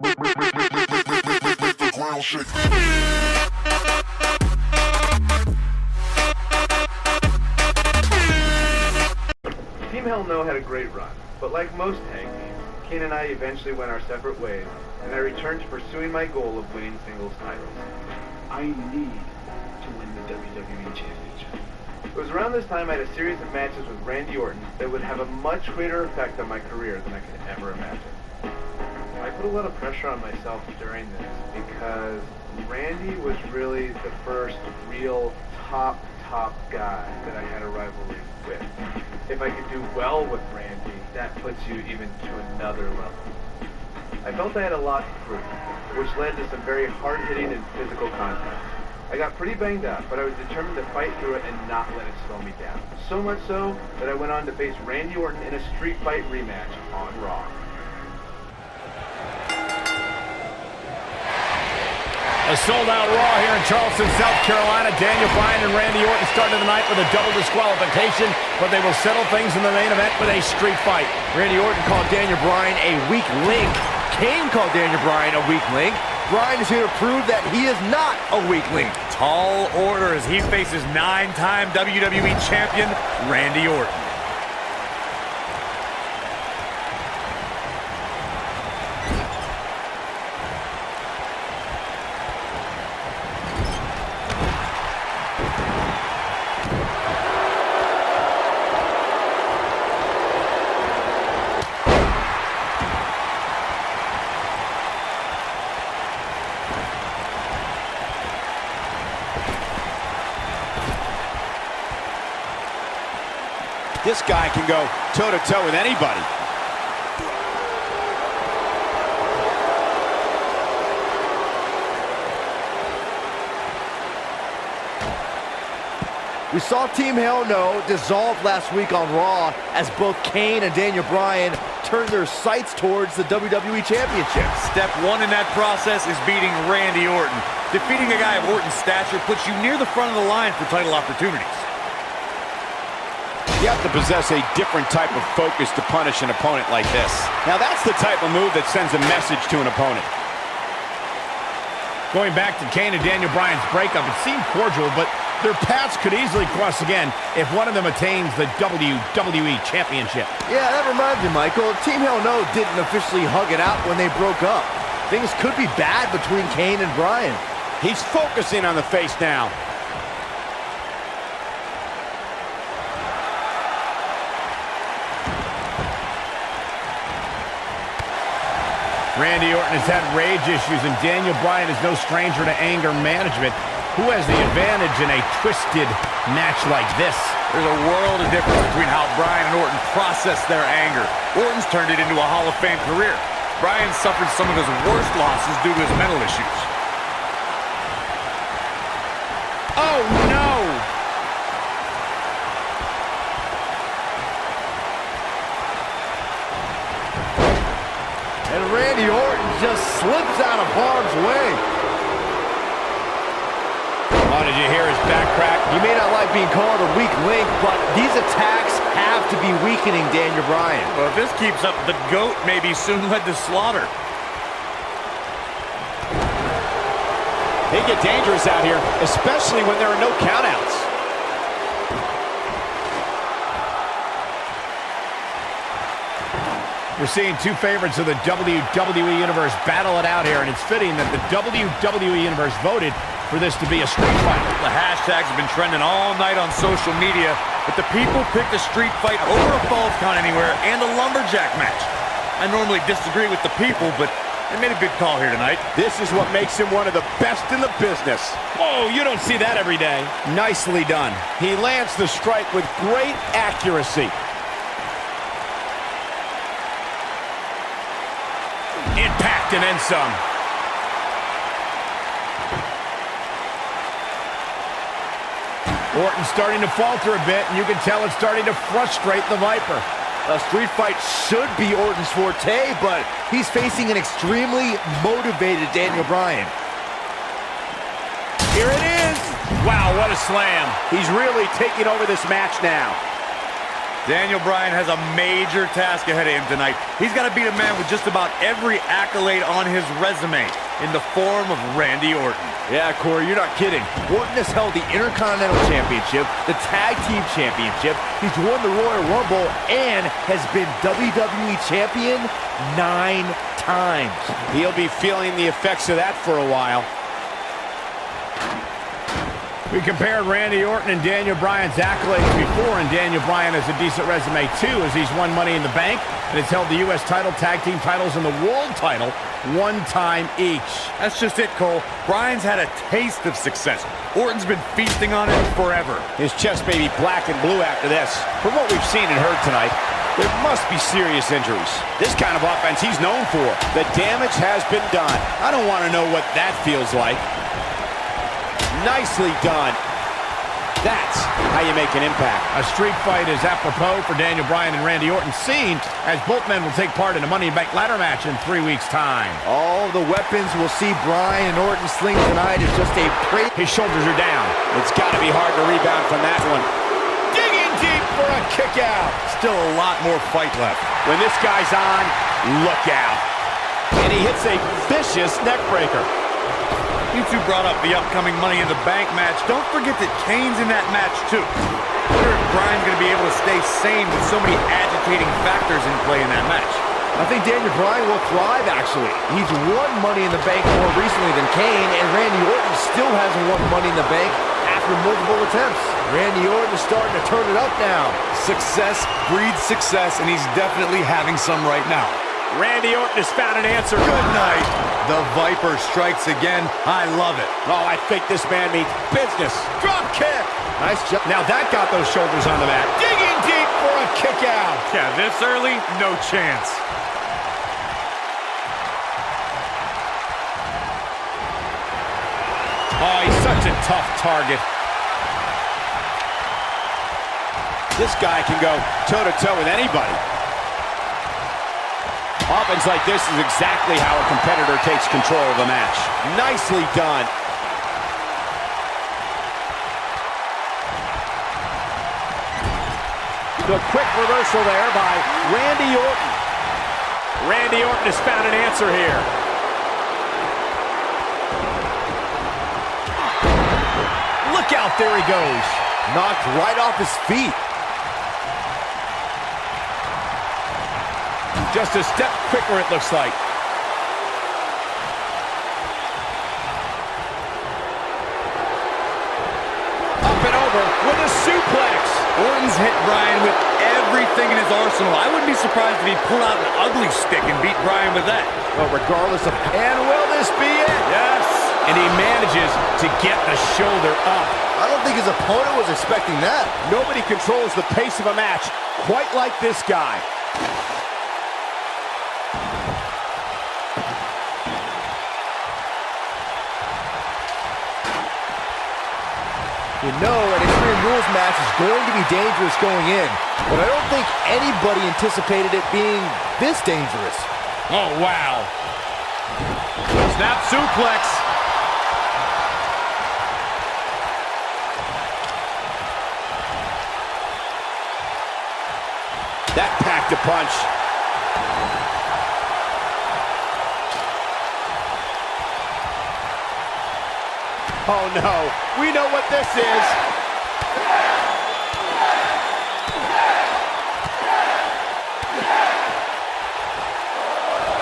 Team Hell No had a great run, but like most tag teams, Kane and I eventually went our separate ways, and I returned to pursuing my goal of winning singles titles. I need to win the WWE Championship. It was around this time I had a series of matches with Randy Orton that would have a much greater effect on my career than I could ever imagine. I put a lot of pressure on myself during this because Randy was really the first real top guy that I had a rivalry with. If I could do well with Randy, that puts you even to another level. I felt I had a lot to prove, which led to some very hard-hitting and physical contact. I got pretty banged up, but I was determined to fight through it and not let it slow me down. So much so that I went on to face Randy Orton in a street fight rematch on Raw. A sold-out Raw here in Charleston, South Carolina. Daniel Bryan and Randy Orton started the night with a double disqualification, but they will settle things in the main event with a street fight. Randy Orton called Daniel Bryan a weak link. Kane called Daniel Bryan a weak link. Bryan is here to prove that he is not a weak link. Tall order as he faces 9-time WWE champion Randy Orton. This guy can go toe-to-toe with anybody. We saw Team Hell No dissolve last week on Raw as both Kane and Daniel Bryan turned their sights towards the WWE Championship. Step one in that process is beating Randy Orton. Defeating a guy of Orton's stature puts you near the front of the line for title opportunities. You have to possess a different type of focus to punish an opponent like this. Now that's the type of move that sends a message to an opponent. Going back to Kane and Daniel Bryan's breakup, it seemed cordial, but their paths could easily cross again if one of them attains the WWE Championship. Yeah, that reminds me, Michael. Team Hell No didn't officially hug it out when they broke up. Things could be bad between Kane and Bryan. He's focusing on the face now. Randy Orton has had rage issues, and Daniel Bryan is no stranger to anger management. Who has the advantage in a twisted match like this? There's a world of difference between how Bryan and Orton process their anger. Orton's turned it into a Hall of Fame career. Bryan suffered some of his worst losses due to his mental issues. Oh, no! And Randy Orton just slips out of harm's way. Oh, did you hear his back crack? You may not like being called a weak link, but these attacks have to be weakening Daniel Bryan. Well, if this keeps up, the GOAT may be soon led to slaughter. They get dangerous out here, especially when there are no countouts. We're seeing two favorites of the WWE Universe battle it out here, and it's fitting that the WWE Universe voted for this to be a street fight. The hashtags have been trending all night on social media, but the people picked a street fight over a Falls Count Anywhere and a lumberjack match. I normally disagree with the people, but they made a big call here tonight. This is what makes him one of the best in the business. Whoa, you don't see that every day. Nicely done. He lands the strike with great accuracy. Impact and then some. Orton's starting to falter a bit, and you can tell it's starting to frustrate the Viper. A street fight should be Orton's forte, but he's facing an extremely motivated Daniel Bryan. Here it is. Wow, what a slam. He's really taking over this match now. Daniel Bryan has a major task ahead of him tonight. He's got to beat a man with just about every accolade on his resume in the form of Randy Orton. Yeah, Corey, you're not kidding. Orton has held the Intercontinental Championship, the Tag Team Championship, he's won the Royal Rumble, and has been WWE Champion 9 times. He'll be feeling the effects of that for a while. We compared Randy Orton and Daniel Bryan's accolades before, and Daniel Bryan has a decent resume too, as he's won Money in the Bank and has held the U.S. title, tag team titles, and the world title 1 time each. That's just it, Cole. Bryan's had a taste of success. Orton's been feasting on it forever. His chest may be black and blue after this. From what we've seen and heard tonight, there must be serious injuries. This kind of offense he's known for. The damage has been done. I don't want to know what that feels like. Nicely done. That's how you make an impact. A street fight is apropos for Daniel Bryan and Randy Orton, seen as both men will take part in a Money in the Bank ladder match in 3 weeks' time. All the weapons we'll see Bryan and Orton sling tonight is just a praise. His shoulders are down. It's got to be hard to rebound from that one. Digging deep for a kick out. Still a lot more fight left. When this guy's on, look out. And he hits a vicious neck breaker. You two brought up the upcoming Money in the Bank match. Don't forget that Kane's in that match, too. I wonder if Bryan's going to be able to stay sane with so many agitating factors in play in that match. I think Daniel Bryan will thrive, actually. He's won Money in the Bank more recently than Kane, and Randy Orton still hasn't won Money in the Bank after multiple attempts. Randy Orton is starting to turn it up now. Success breeds success, and he's definitely having some right now. Randy Orton has found an answer. Good night. The Viper strikes again. I love it. Oh, I think this man means business. Drop kick. Nice job. Now that got those shoulders on the mat. Digging deep for a kick out. Yeah, this early, no chance. Oh, he's such a tough target. This guy can go toe-to-toe with anybody. Offense like this is exactly how a competitor takes control of a match. Nicely done. The quick reversal there by Randy Orton. Randy Orton has found an answer here. Look out, there he goes. Knocked right off his feet. Just a step quicker, it looks like. Up and over with a suplex. Orton's hit Bryan with everything in his arsenal. I wouldn't be surprised if he pulled out an ugly stick and beat Bryan with that. But regardless of... And will this be it? Yes. And he manages to get the shoulder up. I don't think his opponent was expecting that. Nobody controls the pace of a match quite like this guy. You know, an Extreme Rules match is going to be dangerous going in, but I don't think anybody anticipated it being this dangerous. Oh, wow. Snap suplex. That packed a punch. Oh no, we know what this is.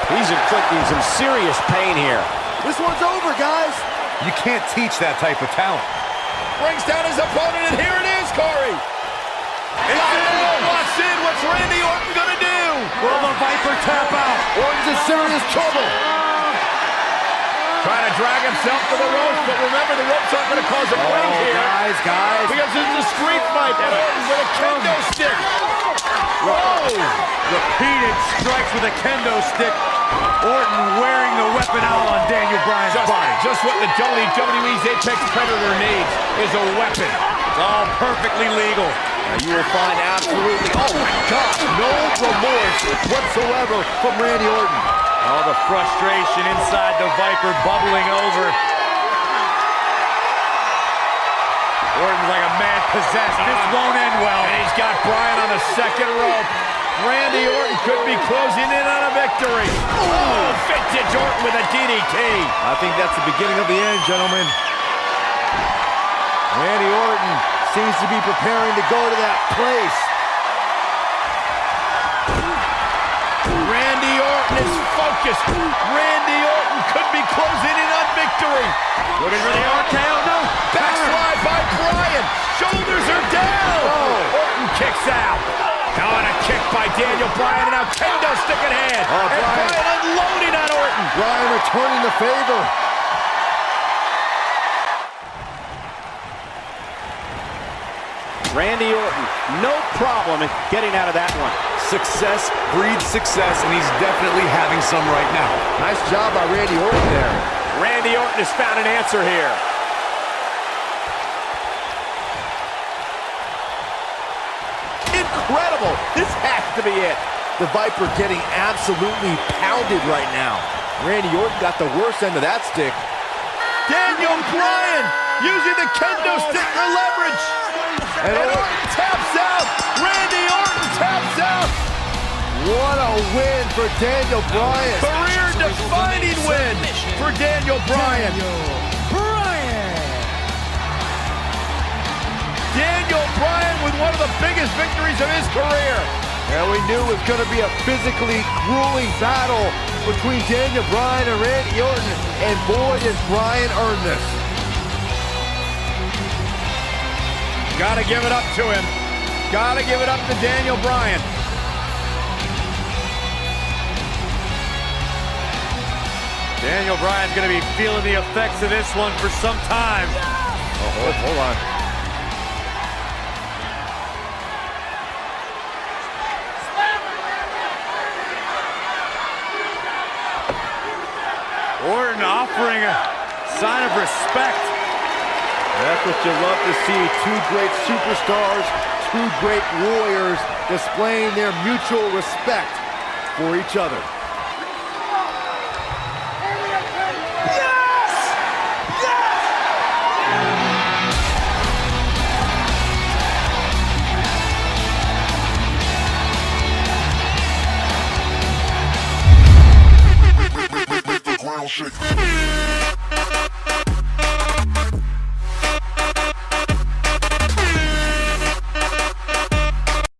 He's inflicting some serious pain here. This one's over, guys. You can't teach that type of talent. Brings down his opponent, and here it is, Corey. Walks in. What's Randy Orton gonna do? Will the Viper tap out? Orton's in serious trouble. Trying to drag himself to the ropes, but remember, the ropes aren't going to cause a break here. Guys. Because it's a street fight. And Orton with a kendo stick. Whoa! Repeated strikes with a kendo stick. Orton wearing the weapon out on Daniel Bryan's body. Just what the WWE's Apex Predator needs is a weapon. It's all perfectly legal. Now you will find absolutely, oh my God, no remorse whatsoever from Randy Orton. All the frustration inside the Viper bubbling over. Orton's like a man possessed. This won't end well. And he's got Bryan on the second rope. Randy Orton could be closing in on a victory. Oh, vintage Orton with a DDT. I think that's the beginning of the end, gentlemen. Randy Orton seems to be preparing to go to that place. Randy Orton is focused. Randy Orton could be closing in on victory. Looking for the RKO, no. Backslide by Bryan. Shoulders are down. Orton kicks out. Now on a kick by Daniel Bryan, and now kendo stick in hand. And Bryan unloading on Orton. Bryan returning the favor. Randy Orton, no problem in getting out of that one. Success breeds success, and he's definitely having some right now. Nice job by Randy Orton there. Randy Orton has found an answer here. Incredible. This has to be it. The Viper getting absolutely pounded right now. Randy Orton got the worst end of that stick. Daniel Bryan using the kendo stick for leverage. And Orton taps out. Randy Orton taps out. What a win for Daniel Bryan. Career-defining win for Daniel Bryan. Daniel Bryan with one of the biggest victories of his career. And we knew it was going to be a physically grueling battle between Daniel Bryan and Randy Orton. And boy, did Bryan earn this. Gotta give it up to him. Gotta give it up to Daniel Bryan. Daniel Bryan's going to be feeling the effects of this one for some time. Oh, hold on. Orton offering a sign of respect. That's what you love to see. Two great superstars, two great warriors displaying their mutual respect for each other. Shake.